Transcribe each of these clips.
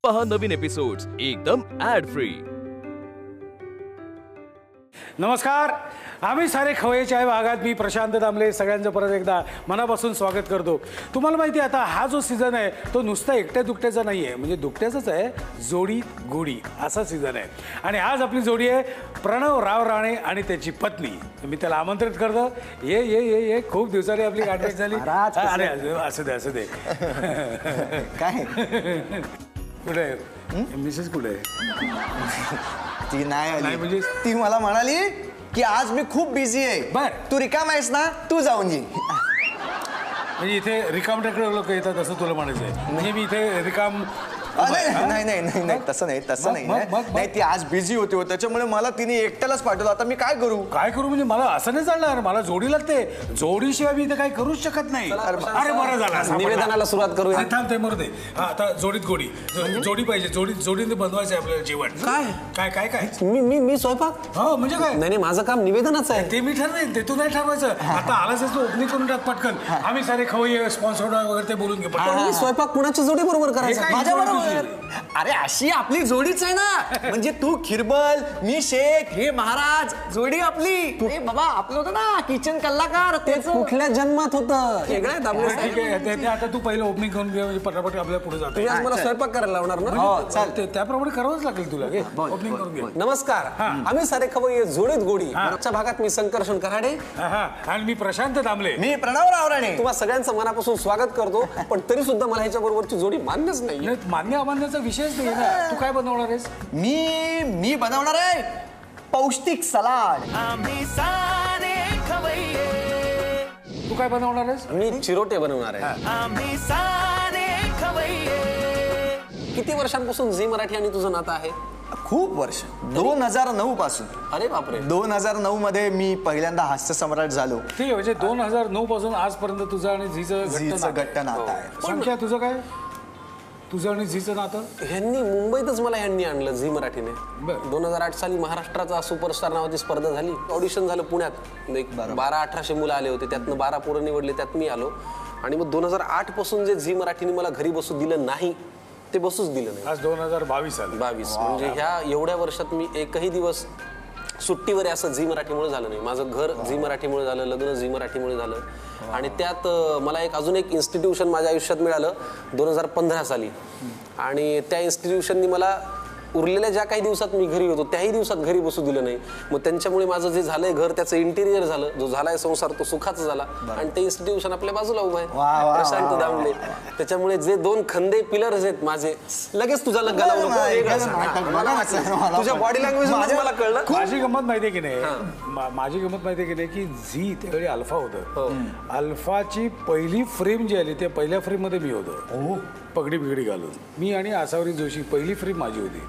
पहा नवीन एपिसोड्स एकदम add free. नमस्कार, आम्ही सारे खवय्याच्या या भागात मी प्रशांत दामले सगळ्यांचं परत एकदा मनापासून स्वागत करतो। तुम्हाला माहिती आहे आता हा जो सीझन आहे तो नुसता एकट्या दुकट्याचा नाही आहे, म्हणजे दुकट्याचाच आहे, जोडी गोडी असा सीझन आहे। आणि आज आपली जोडी आहे प्रणव राव राणे आणि त्याची पत्नी। मी त्याला आमंत्रित करतो, ये ये ये ये खूप दिवसांनी आपली गाठ झाली। अरे असू दे असू दे काय कुठे मिसेस कुठे? ती नाही आली म्हणजे ती मला म्हणाली की आज मी खूप बिझी आहे, बर तू रिकाम आहेस ना, तू जाऊन ये। म्हणजे इथे रिकामट्याकडे लोक येतात असं तुला म्हणायचं आहे? म्हणजे मी इथे रिकाम नाही नाही नाही नाही तसं नाही तसं नाही नाही ती आज बिझी होती हो, त्याच्यामुळे मला तिने एकट्यालाच पाठवलं। आता मी काय करू म्हणजे मला असं नाही चालणार, मला जोडी लागते, जोडीशिवाय मी इथे काही करूच शकत नाही। अरे बरं झालं, निवेदनाला सुरुवात करूया। थांब ते मरू दे। आता जोडीत गोडी जोडी पाहिजे, जोडीने बनवायचं आहे आपल्याला जेवण। काय काय काय काय मी स्वयंपाक हो म्हणजे काय? नाही माझं काम निवेदनाच आहे। ते मी ठरवेल, ते तू नाही ठरवायचं। आता आलाच तू ओपनिंग करून टाक पटकन। आम्ही सारे खवय्ये स्पॉन्सर वगैरे ते बोलून घे पण स्वयंपाक कुणाच्या जोडी बरोबर करायचा? माझ्या बरोबर। अरे अशी आपली जोडीच आहे ना, म्हणजे तू खिरबल, मी शेख, हे महाराज, जोडी आपली। ए बाबा आपलं होतं ना किचन कलाकार, तेच कुठल्या जन्मात होतं? वेगळं ठीक आहे, ते आता तू पहिलं ओपनिंग करून घे, म्हणजे पटापट आपल्या पुढे जातो। तुम्ही आज मला स्वयंपाक करायला लावणार ना? हो चालते, त्याप्रमाणे करावंच लागेल तुला। ओपनिंग करून घे। नमस्कार, आम्ही सारे खवय्ये जोडीत गोडी मागच्या भागात मी संकर्षण कराडे आणि मी प्रशांत दामले, मी प्रणव राव राणे तुम्हा सगळ्यांचं मनापासून स्वागत करतो। पण तरी सुद्धा मला ह्याच्या बरोबरची जोडी मान्यच नाही। मान्य अमान्याचा विषयच नाही ना। तू काय बनवणार आहेस? मी बनवणार आहे पौष्टिक सलाड। तू काय बनवणार आहेस? मी चिरोटे बनवणार आहे। किती वर्षांपासून झी मराठी आणि तुझं नातं आहे? खूप वर्ष, 2009 पासून। अरे बापरे, 2009 मध्ये मी पहिल्यांदा हास्य सम्राट झालो। ठीक आहे, म्हणजे 2009 पासून आजपर्यंत तुझं आणि झीचं घट्ट नातं आहे। संख्या तुझं काय? तुझं आणि झीचं नातं? ह्यांनी मुंबईतच मला आणलं झी मराठीने। 2008 साली महाराष्ट्राचा सुपरस्टार नावाची स्पर्धा झाली, ऑडिशन झालं पुण्यात। एक 1200-1800 मुलं आले होते, त्यातनं 12 पोरं निवडले, त्यात मी आलो। आणि मग 2008 पासून जे झी मराठीने मला घरी बसू दिलं नाही ते बसूच दिलं नाही। आज 2022 आलं। 22 म्हणजे ह्या एवढ्या वर्षात मी एकही दिवस सुट्टीवर असं झी मराठीमुळे झालं नाही। माझं घर झी मराठीमुळे झालं, लग्न झी मराठीमुळे झालं। आणि त्यात मला अजून एक इन्स्टिट्यूशन माझ्या आयुष्यात मिळालं 2015 साली। आणि त्या इन्स्टिट्यूशननी मला उरलेल्या ज्या काही दिवसात मी घरी होतो त्याही दिवसात घरी बसू दिलं नाही। मग त्यांच्यामुळे माझं जे झालंय घर, त्याचं इंटिरियर झालं, जो झालाय संसार तो सुखाचा झाला। आणि ते इन्स्टिट्यूशन आपल्या बाजूला उभं आहे, प्रशांत दामले। त्याच्यामुळे जे 2 खंदे पिलर्स आहेत माझे, लगेच तुझा लग्न लावू नको, तुझ्या बॉडी लँग्वेज मला कळलं। माझी गंमत माहितीये की नाही, की झी त्यावेळी अल्फा होतं। अल्फाची पहिली फ्रेम जी आली, त्या पहिल्या फ्रेम मध्ये मी होतो, पगडी बिगडी घालून। मी आणि आसावरी जोशी, पहिली फ्रेम माझी होती।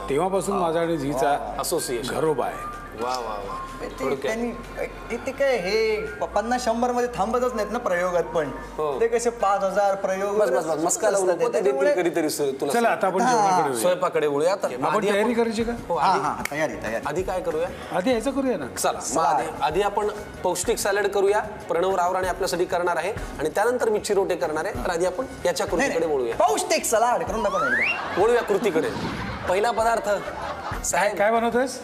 तेव्हापासून माझा आणि झीचा असोसिएशन घरोबा आहे। वा वा वा। ते काय हे 50-100 मध्ये थांबतच नाहीत ना प्रयोगात, पण ते कसे 5000 प्रयोग। चला आता आपण जेवणाकडे स्वयंपाकडे वळूया। आपण तयारी करायची का? तयारी आधी काय करूया? आधी ह्याचं करूया ना। चला आधी आपण पौष्टिक सॅलड करूया। प्रणव राव राणे आपल्यासाठी करणार आहे आणि त्यानंतर मी चिरोटे करणार आहे। तर आधी आपण याच्या कृतीकडे वळूया। पौष्टिक सलाड करून दाखव ना। वळूया कृतीकडे। पहिला पदार्थ साहेब काय बनवतोयस?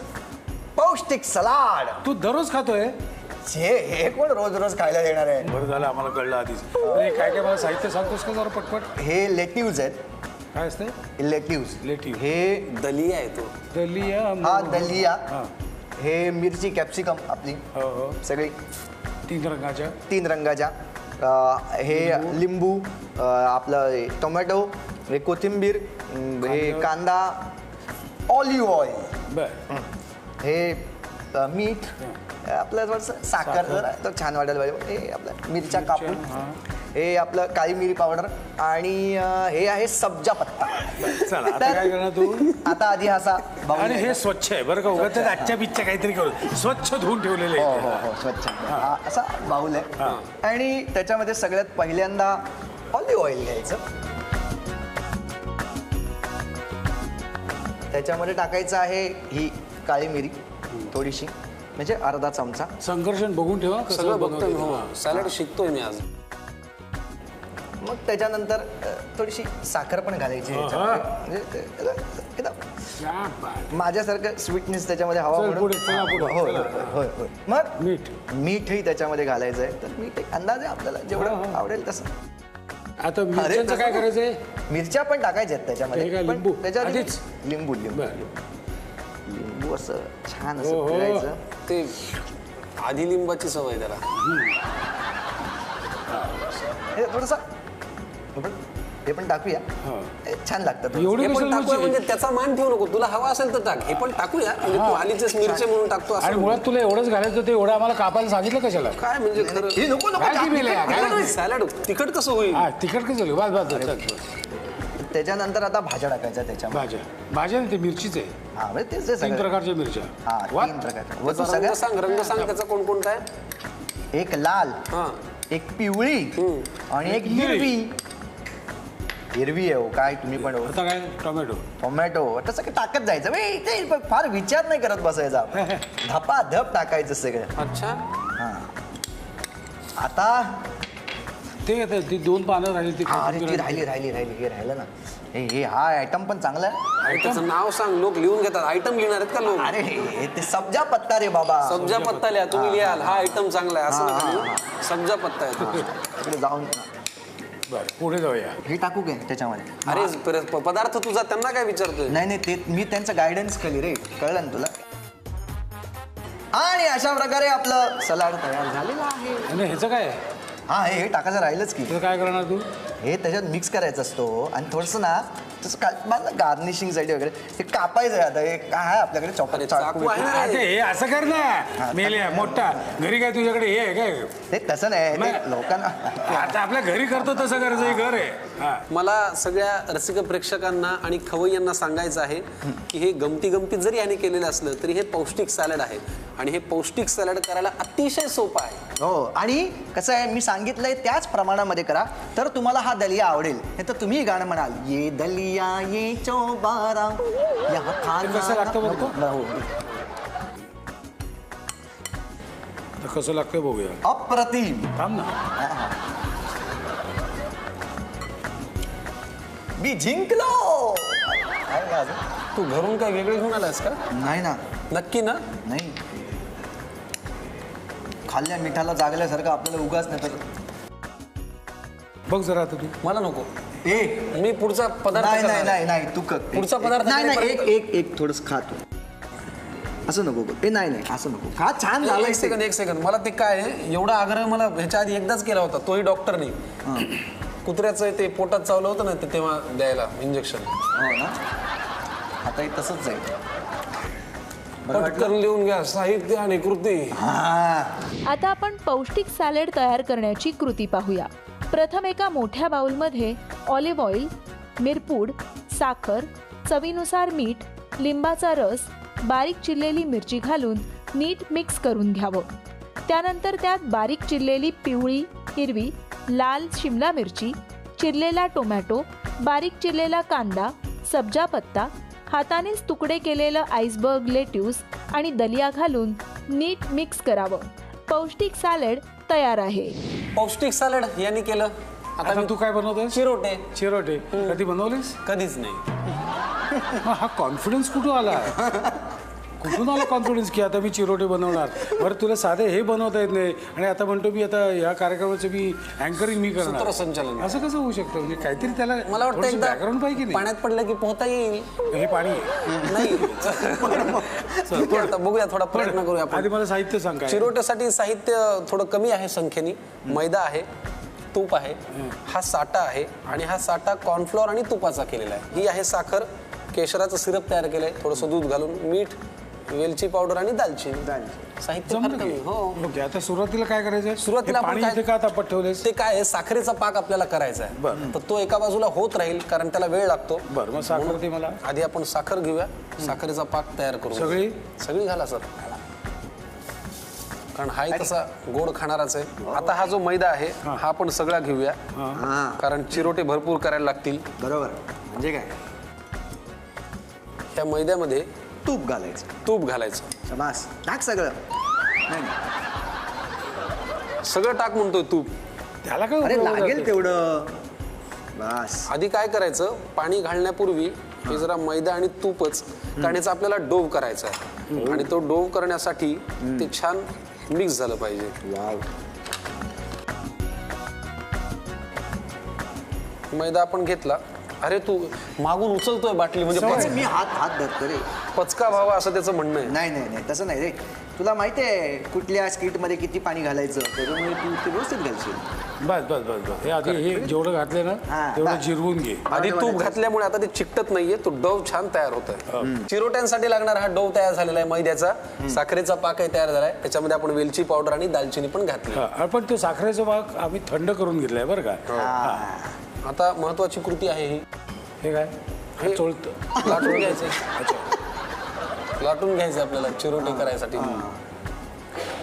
पौष्टिक सलाड। तू दररोज खातोय? हे कोण रोज रोज खायला देणार आहे? बरं झालं, आम्हाला कळलं आधीच। अरे काय काय मला साहित्य सांगतोस का जरा पटपट? हे लेट्यूज आहेत। काय असते लेट्यूज? हे दलिया आहे तो। दलिया? हा दलिया। हे मिरची, कॅप्सिकम आपली सगळी 3 रंगाच्या। हे लिंबू, आपलं टोमॅटो, हे कोथिंबीर, हे कांदा, ऑलिव्ह ऑइल, हे मीठ, आपलं थोडंसं साखर जरा तर छान वाटायला पाहिजे। हे आपलं मिरच्या कापून, हे आपलं काळी मिरी पावडर, आणि हे आहे सब्जा पत्ता। चला आता काय करणार तू? आता आधी असा आणि हे स्वच्छ आहे बरं का, उगाच आजच्या बिच्च्या काहीतरी करू, स्वच्छ धुवून ठेवलेले आहे। स्वच्छ असा बाऊल आहे। आणि त्याच्यामध्ये सगळ्यात पहिल्यांदा ऑलिव्ह ऑइल घ्यायचं, त्याच्यामध्ये टाकायचं आहे ही काळी मिरी थोडीशी, म्हणजे अर्धा चमचा। संकर्षण बघून ठेवा, सगळं बघतोय, सॅलड शिकतोय मी आज। मग त्याच्यानंतर थोडीशी साखर पण घालायची याच्यामध्ये. म्हणजे ते एकदम क्या बात. माझ्यासारखं स्वीटनेस त्याच्यामध्ये हवा चल म्हणून. पुढे, चला पुढे. होय होय होय. मग मीठही त्याच्यामध्ये घालायचं आहे. तर मीठ एक अंदाज आहे आपल्याला जेवढं आवडेल तसं. आता मिरच्यांचं काय करायचंय? मिरच्या पण टाकायच्या आहेत हे काय, त्याच्यामध्ये. लिंबू? पण त्याच्यात आधीच? लिंबू लिंबू बरं. लिंबू असं छान हो, असं हो. पिळायचं. ते आधी लिंबाची सवय त्याला. हे थोडंसं हे पण टाकूया. हे छान लागतं थोडंसं. एवढी हे पण कशाला टाकूया मिरची? म्हणजे त्याचा मान ठेवू नको. तुला हवा असेल तर टाक. हे पण टाकूया म्हणजे तू आलीचेच मिरचे म्हणून टाकतो आणि असं मुळात तुला एवढंच घालायचं ते एवढं आम्हाला कापायला सांगितलं कशाला? काय म्हणजे खरं हे नको नको काय केलेलं आहे? काय केलं? सॅलड तिखट कसं होईल? हा तिखट कसं झालं? बस बस चल. त्याच्यानंतर आता भाज्या टाकायच्या त्याच्यामध्ये. भाज्या नाही, ते मिरचीच आहे. हा म्हणजे तेच आहे 3 सगळं. प्रकारच्या मिरच्या. हा वा. 3 प्रकारच्या. व तू त्याचा सगळ्या रंग सांग त्याचा कोणकोणता आहे? एक लाल, हा एक पिवळी आणि एक हिरवी. हिरवी आहे हो काय तुम्ही पण हो. आता काय टोमॅटो. टोमॅटो तसं काय टाकत जायचं बे, ते फार विचार नाही करत बसायचा. धपाधप टाकायचं सगळं. अच्छा. हा आता ते आता ती 2 पानं राहिली ती अरे ती राहिली हे राहिलं ना. हे हा आयटम पण चांगला आहे. आणि त्याचं नाव सांग. लोक लिहून घेतात. आयटम लिहिणार आहेत का लोक? अरे हे ते सब्जा पत्ता रे बाबा. सब्जा पत्ता लिहा. तुम्ही लिहाल हा आयटम चांगला आहे असं नका लिहू. सब्जा पत्ता आहे तो. तिकडे जाऊन बरं पुढे जाऊया. हे टाकू काय त्याच्यामध्ये? अरे पदार्थ तुझा त्यांना काय विचारतोय? नाही ते मी त्यांचं गायडन्स केली रे. कळलं ना तुला? आणि अशा प्रकारे आपलं सलाड तयार झालेलं आहे. आणि ह्याचं काय आहे? हा हे टाकायचं राहिलंच की. त्याचं काय करणार तू? हे त्याच्यात मिक्स करायचं असतो आणि थोडंसं ना तसं गार्निशिंगसाठी वगैरे ते कापायचं आहे. आता हे काय आहे आपल्याकडे अरे, चाकू आहे ना. अरे हे असं कर ना मेल्या मोठा. घरी काय तुझ्याकडे हे आहे काय? ते तसं नाही ते लोकांना. आता आपल्या घरी करतो तसं करायचं. हे घर आहे. हा. मला सगळ्या रसिक प्रेक्षकांना आणि खवय्यांना सांगायचं आहे की हे गमतीत जरी याने केलेलं असलं तरी हे पौष्टिक सॅलड आहे आणि हे पौष्टिक सॅलड करायला अतिशय सोपं आहे. हो आणि कसं आहे मी सांगितलंय त्याच प्रमाणामध्ये करा तर तुम्हाला हा दलिया आवडेल. नाही तर तुम्ही गाणं म्हणाल ये दलिया ये चौबारा यहाँ खाना. कसं लागतं बघतो? हो. तर कसं लागतं बघूया. अप्रतिम. थांब ना. मी जिंकलो. आहे का अजून? तू घरून काय वेगळे घेऊन आलास का? नाही ना. नक्की ना? नाही खाल्ल्या मिठाला जागल्यासारखं आपल्याला उगाच नाही तर. बघ जरा आता तू. मला नको. ए मी पुढचा पदार्थ नाही करणार नाही आहे. नाही तू कर. पुढचा पदार्थ नाही नाही करेपर्यंत- एक थोडंसं खा तू. असं नको करू. ए नाही असं नको खा. छान झालं. एक सेकंद मला ते काय आहे, एवढा आग्रह मला ह्याच्या आधी एकदाच केला होता. तोही डॉक्टरने. कुत्र्याचं ते पोटात चावलं होतं ना ते तेव्हा द्यायला इंजेक्शन. हो ना. आता हे तसंच जाईल. पटकन लिहून घ्या साहित्य आणि कृती. आता आपण पौष्टिक सॅलड तयार करण्याची कृती पाहूया. प्रथम एका मोठ्या बाउलमध्ये ऑलिव्ह ऑइल, मिरपूड, साखर, चवीनुसार मीठ, लिंबाचा रस, बारीक चिरलेली मिरची घालून नीट मिक्स करून घ्यावं. त्यानंतर त्यात बारीक चिरलेली पिवळी, हिरवी, लाल शिमला मिरची, चिरलेला टोमॅटो, बारीक चिरलेला कांदा, सब्जा पत्ता, हातानेच तुकडे केलेलं आईसबर्ग लेट्यूस आणि दलिया घालून नीट मिक्स करावं. पौष्टिक सॅलड तयार आहे. पौष्टिक सॅलड यांनी केलं. आता तू काय बनवतोय? चिरोटे. चिरोटे. कधी बनवलीस? कधीच नाही. हा कॉन्फिडन्स कुठून आला? कुठून आला कॉन्फिडन्स की आता मी चिरोटे बनवणार? बरं तुला साधे हे बनवता येत नाही आणि आता म्हणतो मी आता या कार्यक्रमाचं मी अँकरिंग मी करणार. सूत्रसंचालन. असं कसं होऊ शकतं? म्हणजे काहीतरी त्याला मला वाटतं एकदा बॅकग्राऊंड पाहिजे की नाही? पाण्यात पडलं की पोहता येईल. हे पाणी आहे. नाही ठीक आहे, आता बघूया थोडा प्रयत्न करूया आपण. आधी मला साहित्य सांग काय? चिरोट्यासाठी साहित्य थोडं कमी आहे संख्येने. मैदा आहे, तूप आहे, हा साठा आहे आणि हा साठा कॉर्नफ्लॉर आणि तुपाचा केलेला आहे. ही आहे साखर, केशराचं सिरप तयार केलंय थोडंसं दूध घालून, मीठ, वेलची पावडर आणि दालचिनी. साहित्य फार जमलं कमी. की? हो. ओके आता सुरुवातीला काय करायचं? सुरुवातीला हे आपण पाणी काय- इथे का तापत ठेवलेस? ते काय आहे, साखरेचा पाक आपल्याला करायचा आहे तर तो एका बाजूला होत राहील कारण त्याला वेळ लागतो. बरं मग साखर दे मला. आधी आपण साखर घेऊया. साखरेचा पाक तयार करू. सगळी घाला सर कारण हाही तसा गोड खाणाराच आहे. आता हा जो मैदा आहे हा आपण सगळा घेऊया कारण चिरोटे भरपूर करायला लागतील. बरोबर. म्हणजे काय त्या मैद्यामध्ये तूप घालायचं. तूप घालायचं. शबास टाक सगळं. नाही सगळं टाक म्हणतोय तूप. त्याला काय अरे उपयोग लागेल होतो? तेवढं. बस. आधी काय करायचं, पाणी घालण्यापूर्वी हे जरा मैदा आणि तूपच, कारण याचा आपल्याला डोव करायचा आहे आणि तो डोव करण्यासाठी ते छान मिक्स झालं पाहिजे. वाव. मैदा आपण घेतला. अरे तू मागून उचलतोय बाटली, म्हणजे अरे मी हात धरतो रे. पचका व्हावा असं त्याचं म्हणणं आहे. नाही तसं नाही रे. तुला माहिती आहे कुठल्या स्किटमध्ये किती पाणी घालायचं, त्याच्यामुळे तू ते व्यवस्थित घालशील. बस हे आधी हे जेवढं घातलं ना हा, तेवढं बस. जिरवून घे. आधी तूप घातल्यामुळे आता ते चिकटत नाहीये, तो डव छान तयार होत आहे. चिरोट्यांसाठी लागणारा हा डव तयार झालेला आहे मैद्याचा. साखरेचा पाकही तयार झालाय. त्याच्यामध्ये आपण वेलची पावडर आणि दालचिनी पण घातली. हा, पण तो साखरेचा भाग आम्ही थंड करून घेतलाय बरं का. आता महत्वाची कृती आहे ही. हे काय हे चोळतं. लाटून घ्यायचे. लाटून घ्यायचे आपल्याला चिरोटे करायसाठी.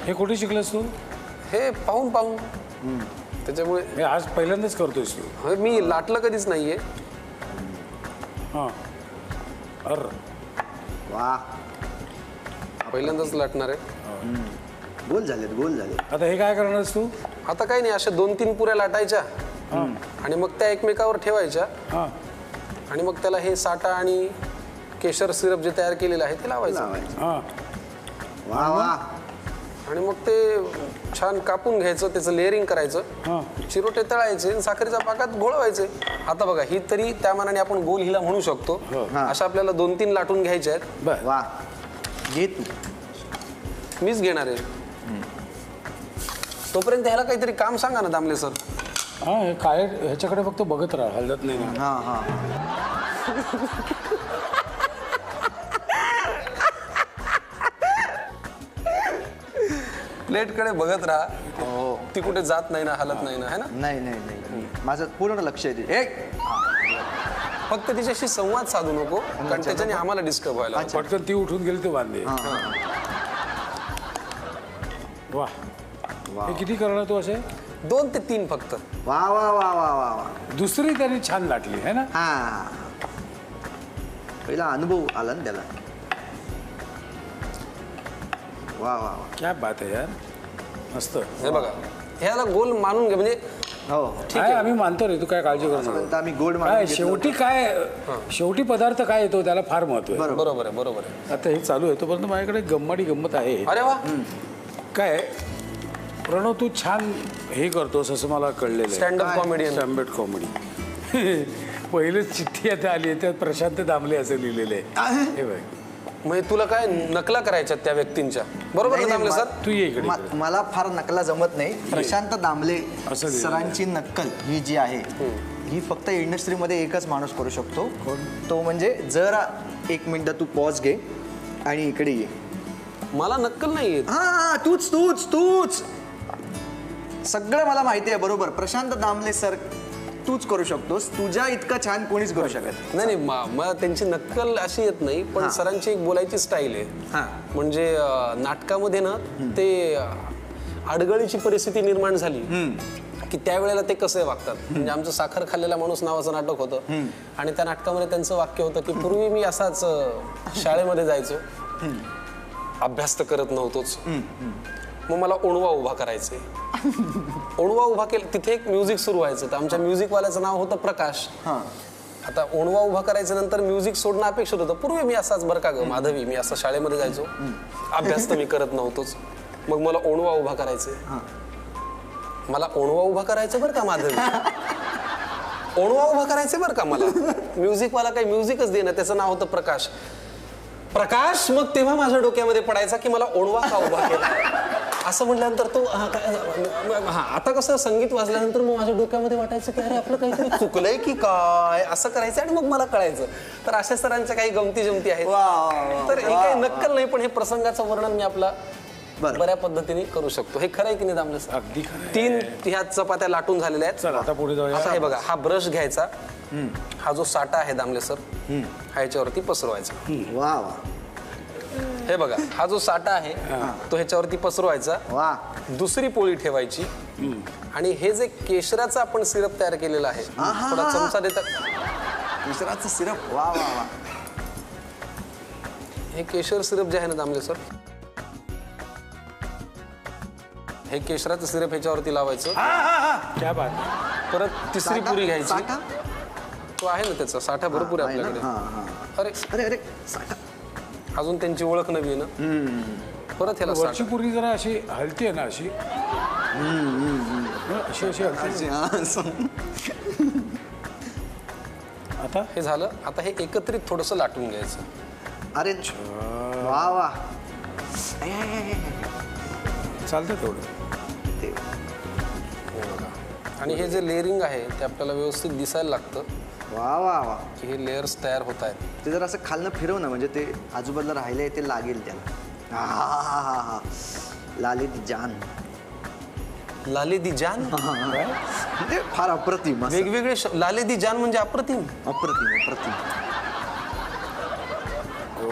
हे कुठे शिकलंस तू? हे पाहून त्याच्यामुळे हे आज पहिल्यांदाच करतोयस तू? मी लाटलं कधीच नाहीये. हां. अर वा. पहिल्यांदाच लाटणार आहे. गोल झाले. आता हे काय करणारस तू? आता काही नाही, अशा 2-3 पुऱ्या लाटायच्या आणि मग त्या एकमेकावर ठेवायच्या हां. आणि मग त्याला हे साठा आणि केशर सिरप जे तयार केलेलं आहे ते लावायचं. हां. वा. आणि मग ते छान कापून घ्यायचं, त्याचं लेअरिंग करायचं, चिरोटे तळायचे आणि साखरेच्या पाकात घोळवायचे. आता बघा ही तरी त्या मानाने आपण गोल हिला म्हणू शकतो. अशा आपल्याला 2-3 लाटून घ्यायच्या आहेत. बर. वा. घे तू. मीच घेणार आहे. तोपर्यंत ह्याला काहीतरी काम सांगा ना दामले सर. हां, हे काय ह्याच्याकडे फक्त बघत राहा, हलत नाही ना. हा. प्लेटकडे बघत राहा. ती कुठे जात नाही ना, हलत नाही ना, है ना. नाही माझं पूर्ण लक्ष आहे ते. फक्त तिच्याशी संवाद साधू नको, कारण त्याच्याने आम्हाला डिस्टर्ब व्हायला. पटकन ती उठून गेली तर बांधे. वा. हे किती करणार तू असे? 2 ते 3 फक्त. वा. दुसरी त्याने छान लाटली है ना. हा. पहिला अनुभव आला ना त्याला. वा. क्या बात आहे यार, मस्त. हे बघा, ह्याला गोल मानून घे, म्हणजे हो. ठीक काय आहे. आम्ही मानतो रे, तू काय काळजी करू नको. आम्ही गोड काय शेवटी पदार्थ काय येतो त्याला फार महत्व आहे. बरोबर आहे. आता हे चालू आहे तोपर्यंत माझ्याकडे गंमत आहे. अरे वा. काय प्रणव, तू छान हे करतोस असं मला कळलेलं आहे. Stand up comedy. पहिलं चिठ्ठी आता आली आहे त्यात प्रशांत दामले असं लिहिलेलं आहे. हे बघ, म्हणजे तुला काय नकला करायच्या त्या व्यक्तींच्या, बरोबर ना दामले सर? तू ये इकडे. मला फार नकला जमत नाही. प्रशांत दामले असं लिहिलंय. सरांची नक्कल ही जी आहे ही फक्त इंडस्ट्रीमध्ये एकच माणूस करू शकतो. तो म्हणजे जरा 1 मिनिट तू पॉज घे आणि इकडे ये. मला नक्कल नाही येत. हा, तूच सगळं मला माहिती आहे. बरोबर, प्रशांत दामले सर तूच करू शकतोस. तुझ्या इतका छान कोणीच करू शकत नाही. मला त्यांची नक्कल अशी येत नाही, पण सरांची एक बोलायची स्टाईल आहे. म्हणजे नाटकामध्ये ना ते अडगळीची परिस्थिती निर्माण झाली की त्यावेळेला ते कसे वागतात. म्हणजे आमचं साखर खाल्लेला माणूस नावाचं नाटक होतं आणि त्या नाटकामध्ये त्यांचं वाक्य होतं की पूर्वी मी असाच शाळेमध्ये जायचो, अभ्यास तर करत नव्हतोच, मग मला ओणवा उभा करायचे. ओणवा उभा केला, तिथे एक म्युझिक सुरू व्हायचं. तर आमच्या म्युझिकवाल्याचं नाव होतं प्रकाश. आता ओणवा उभा करायचं नंतर म्युझिक सोडणं अपेक्षित होतं. पूर्वी मी असाच बरं का ग माधवी, मी असं शाळेमध्ये जायचो, अभ्यास तर मी करत नव्हतोच, मग मला ओणवा उभा करायचे. मला ओणवा उभा करायचं बरं का माधवी, ओणवा उभा करायचं बरं का मला. म्युझिकवाला काही म्युझिकच देणं, त्याचं नाव होतं प्रकाश. मग तेव्हा माझ्या डोक्यामध्ये पडायचा की मला ओणवा का उभा केला असं म्हटल्यानंतर तो आता कसं संगीत वाजल्यानंतर मग माझ्या डोक्यामध्ये वाटायचं की अरे आपलं काहीतरी चुकलंय की काय, असं करायचं आणि मग मला कळायचं. तर अशा सरांच्या काही गमती जमती आहेत. तर हे काही नक्कल नाही, पण हे प्रसंगाचं वर्णन मी आपला बऱ्या पद्धतीने करू शकतो. हे खरं आहे की नाही दामले सर? अगदी खरं. 3 ह्या चपात्या लाटून झालेल्या आहेत. चल आता पुढे जाऊया. आता हे बघा, हा ब्रश घ्यायचा, हा जो साठा आहे दामले सर हा याच्यावरती पसरवायचा. वा. हे बघा, हा जो साठा आहे तो ह्याच्यावरती पसरवायचा. वा. दुसरी पोळी ठेवायची आणि हे जे केशराचं आपण सिरप तयार केलेलं आहे, थोडा चमचा देता. केशराचं सिरप. वा. हे केशर सिरप जे आहे ना दामले सर, हे केशराचं सिरप ह्याच्यावरती लावायचं. क्या बात. परत तिसरी पुरी घ्यायची. तो आहे ना त्याचा साठा भरपूर आहे आपल्याकडे. अरे अरे अरे साठा. अजून त्यांची ओळख नवी आहे ना. परत ह्याला वरची पुरी जरा अशी हलती आहे ना अशी अशी अशी हलती. आता हे झालं. आता हे एकत्रित थोडंसं लाटून घ्यायचं. अरे वा वा. चालतं तेवढं. ते आणि हे जे लेअरिंग आहे ते आपल्याला व्यवस्थित दिसायला लागतं वा वा वा. की हे लेयर्स तयार होत आहेत. ते जर असं खालनं फिरव ना म्हणजे ते आजूबाजूला राहिलंय ते लागेल त्याला. हा लाली दी जान. लाले दी जान. म्हणजे फार अप्रतिम असं. वेगवेगळे लाले दी जान म्हणजे अप्रतिम. अप्रतिम अप्रतिम.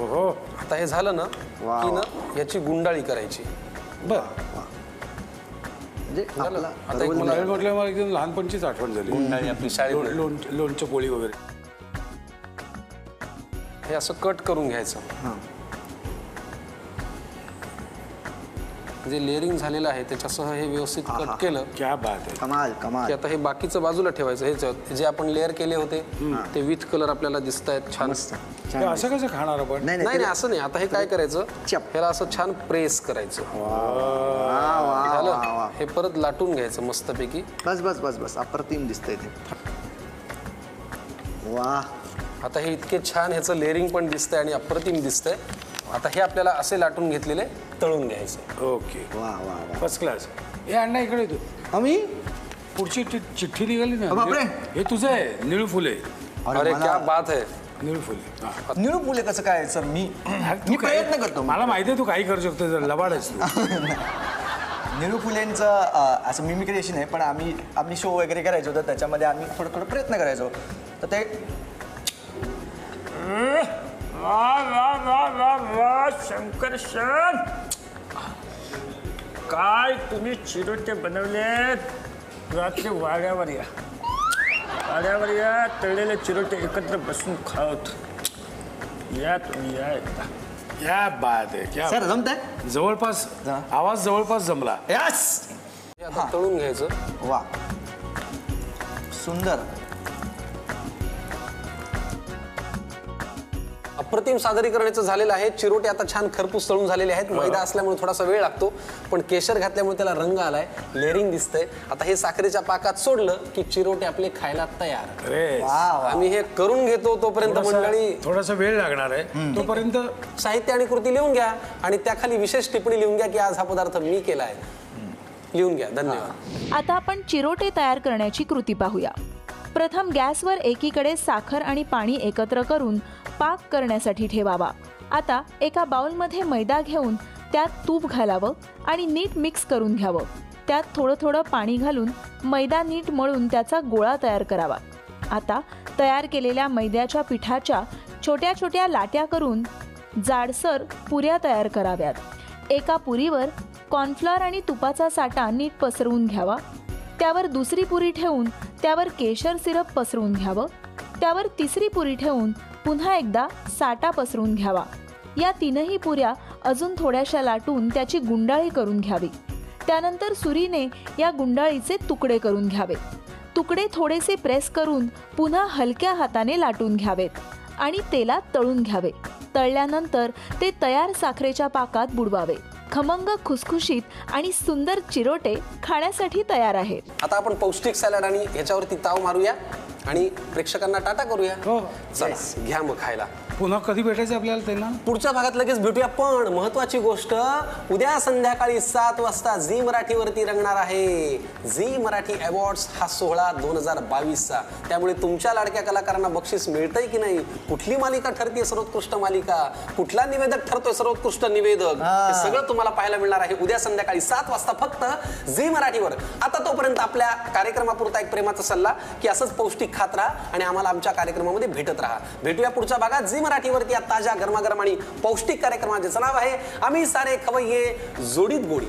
हो. आता हे झालं ना वा, की ना वा. याची गुंडाळी करायची. बर. म्हणजे आपला आता एक मला गुंडाळी म्हटलं मला एकदम लहानपणचीच आठवण झाली. गुंडाळी आपली शाळेत लोणचं पोळी वगैरे. हे असं कट करून घ्यायचं. हां. जे लेअरिंग झालेलं आहे त्याच्यासह हे व्यवस्थित कट केलं क्या बात आहे. कमाल कमाल. की आता हे बाकीचं बाजूला ठेवायचं. हे जे आपण लेअर केले होते ते विथ कलर आपल्याला दिसत आहेत छान. मस्त. ते असं कसं खाणार आपण? नाही नाही नाही असं नाही. आता हे काय करायचं चप. ह्याला असं छान प्रेस करायचं. वा वा झालं. वा वा. हे परत लाटून घ्यायचं मस्तपैकी. बस बस बस बस अप्रतिम दिसतंय ते. वा. आता हे इतके छान ह्याचं लेअरिंग पण दिसतंय आणि अप्रतिम दिसतंय. आता हे आपल्याला असे लाटून घेतलेले तळून घ्यायचे. ओके. वा वा वा. First class. हे अण्णा इकडे तू. आम्ही पुढची चिठ्ठी निघाली ना. बापरे. हे तुझं आहे निळू फुले. अरे क्या बात है. निळू फुले. हा. निळू फुले कसं काय सर? मी तू काय- प्रयत्न करतो. मला माहिती आहे तू काही करू शकतो. जर लबाडच तू. निळू फुलेंचं असं मिमिक्रिएशन आहे पण आम्ही शो वगैरे करायचो तर त्याच्यामध्ये आम्ही थोडं थोडं प्रयत्न करायचो तर ते शंकरशन काय तुम्ही चिरोटे बनवलेत. रात्री वाड्यावर या तळलेले चिरोटे एकत्र बसून खात या तुम्ही या एकदा. क्या बात आहे. क्या सर जमतंय. जवळपास आवाज जवळपास जमला. यस. हे आता तळून घ्यायचं. वा सुंदर. अप्रतिम सादरीकरणाचं झालेलं आहे. चिरोटे आता छान खरपूस तळून झालेले आहेत. मैदा असल्यामुळे थोडासा वेळ लागतो पण केशर घातल्यामुळे त्याला रंग आलाय. लेअरिंग दिसतंय. आता हे साखरेच्या पाकात सोडलं की चिरोटे आपले खायला तयार. अरे आम्ही हे करून घेतो तोपर्यंत मंडळी थोडासा वेळ लागणार आहे. तोपर्यंत साहित्य आणि कृती लिहून घ्या आणि त्याखाली विशेष टिप्पणी लिहून घ्या की आज हा पदार्थ मी केला आहे. लिहून घ्या. धन्यवाद. आता आपण चिरोटे तयार करण्याची कृती पाहूया. प्रथम गॅसवर एकीकडे साखर आणि पाणी एकत्र करून पाक करण्यासाठी ठेवावा. आता एका बाउलमध्ये मैदा घेऊन त्यात तूप घालावं आणि नीट मिक्स करून घ्यावं. त्यात थोडं थोडं पाणी घालून मैदा नीट मळून त्याचा गोळा तयार करावा. आता तयार केलेल्या मैद्याच्या पिठाच्या छोट्या छोट्या लाट्या करून जाडसर पुऱ्या तयार कराव्यात. एका पुरीवर कॉर्नफ्लॉवर आणि तुपाचा साठा नीट पसरवून घ्यावा. त्यावर दुसरी पुरी ठेवून त्यावर केशर सिरप पसरवून घ्यावं. त्यावर तिसरी पुरी ठेवून पुन्हा एकदा साठा पसरवून घ्यावा. या तीनही पुऱ्या अजून थोड्याशा लाटून त्याची गुंडाळी करून घ्यावी. त्यानंतर सुरीने या गुंडाळीचे तुकडे करून घ्यावेत. तुकडे थोडेसे प्रेस करून पुन्हा हलक्या हाताने लाटून घ्यावेत आणि तेलात तळून घ्यावे. तळल्यानंतर ते तयार साखरेच्या पाकात बुडवावे. खमंग खुसखुशीत आणि सुंदर चिरोटे खाण्यासाठी तयार आहेत. आता आपण पौष्टिक सॅलड आणि ह्याच्यावरती ताव मारूया आणि प्रेक्षकांना टाटा करूया. हो. चला घ्या मग खायला. पुन्हा कधी भेटायचं आपल्याला त्यांना? पुढच्या भागात लगेच भेटूया. पण महत्वाची गोष्ट उद्या संध्याकाळी 7 वाजता झी मराठीवरती रंगणार आहे झी मराठी अवॉर्ड्स हा सोहळा 2022चा. त्यामुळे तुमच्या लाडक्या कलाकारांना बक्षीस मिळतंय की नाही, कुठली मालिका ठरते सर्वोत्कृष्ट मालिका, कुठला निवेदक ठरतोय सर्वोत्कृष्ट निवेदक, हे सगळं तुम्हाला पाहायला मिळणार आहे उद्या संध्याकाळी 7 वाजता फक्त झी मराठीवर. आता तोपर्यंत आपल्या कार्यक्रमापुरता एक प्रेमाचा सल्ला की असंच पौष्टिक खात राहा आणि आम्हाला आमच्या कार्यक्रमामध्ये भेटत राहा. भेटूया पुढच्या भागात झी मराठीवरती या ताज्या गरमागरम आणि पौष्टिक कार्यक्रमाचे नाव आहे आम्ही सारे खवय्ये जोडीत गोडी.